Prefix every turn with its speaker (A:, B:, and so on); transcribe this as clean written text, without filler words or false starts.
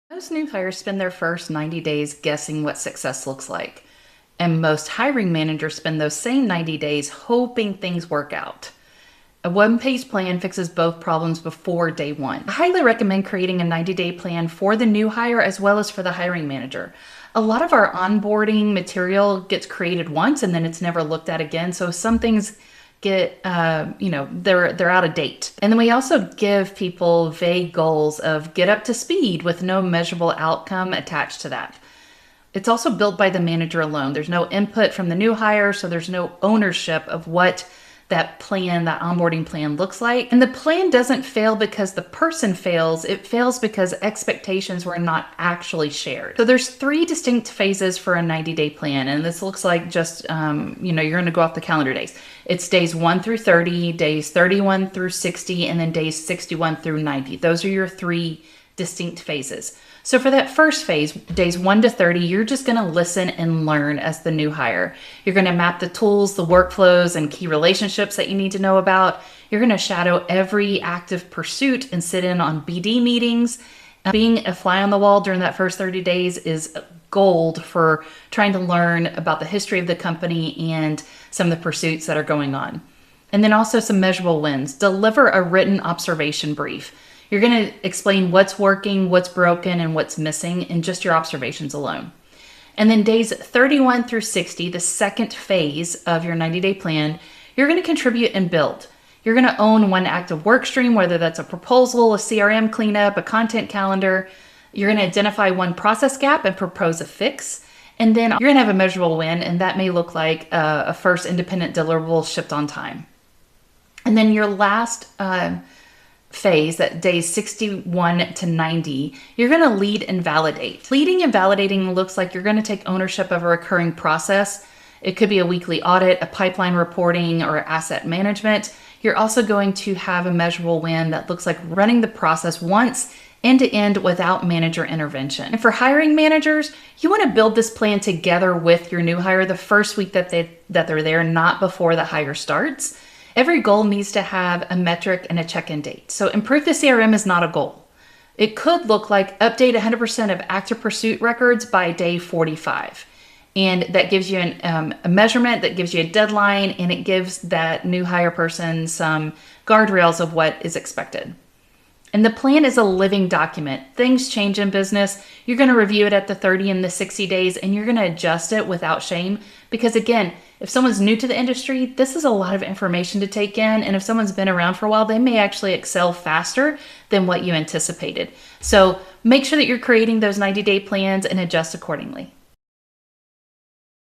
A: Most new hires spend their first 90 days guessing what success looks like. And most hiring managers spend those same 90 days hoping things work out. A one-page plan fixes both problems before day one. I highly recommend creating a 90-day plan for the new hire as well as for the hiring manager. A lot of our onboarding material gets created once and then it's never looked at again. So some things get, they're out of date. And then we also give people vague goals of get up to speed with no measurable outcome attached to that. It's also built by the manager alone. There's no input from the new hire, so there's no ownership of what that plan, that onboarding plan looks like. And the plan doesn't fail because the person fails. It fails because expectations were not actually shared. So there's 3 distinct phases for a 90-day plan. And this looks like just, you're going to go off the calendar days. It's days 1 through 30, days 31 through 60, and then days 61 through 90. Those are your 3 distinct phases. So for that first phase, days 1 to 30, you're just going to listen and learn as the new hire. You're going to map the tools, the workflows, and key relationships that you need to know about. You're going to shadow every active pursuit and sit in on BD meetings. Being a fly on the wall during that first 30 days is gold for trying to learn about the history of the company and some of the pursuits that are going on. And then also some measurable wins. Deliver a written observation brief. You're going to explain what's working, what's broken, and what's missing in just your observations alone. And then days 31 through 60, the second phase of your 90-day plan, you're going to contribute and build. You're going to own one active work stream, whether that's a proposal, a CRM cleanup, a content calendar. You're going to identify one process gap and propose a fix. And then you're going to have a measurable win, and that may look like a first independent deliverable shipped on time. And then your last phase, that days 61 to 90, you're going to lead and validate. Leading and validating looks like you're going to take ownership of a recurring process. It could be a weekly audit, a pipeline reporting, or asset management. You're also going to have a measurable win that looks like running the process once end to end without manager intervention. And for hiring managers, you want to build this plan together with your new hire the first week that they're there, not before the hire starts. Every goal needs to have a metric and a check-in date. So improve the CRM is not a goal. It could look like update 100% of active pursuit records by day 45. And that gives you a measurement, that gives you a deadline, and it gives that new hire person some guardrails of what is expected. And the plan is a living document. Things change in business. You're going to review it at the 30 and the 60 days, and you're going to adjust it without shame. Because again, if someone's new to the industry, this is a lot of information to take in. And if someone's been around for a while, they may actually excel faster than what you anticipated. So make sure that you're creating those 90-day plans and adjust accordingly.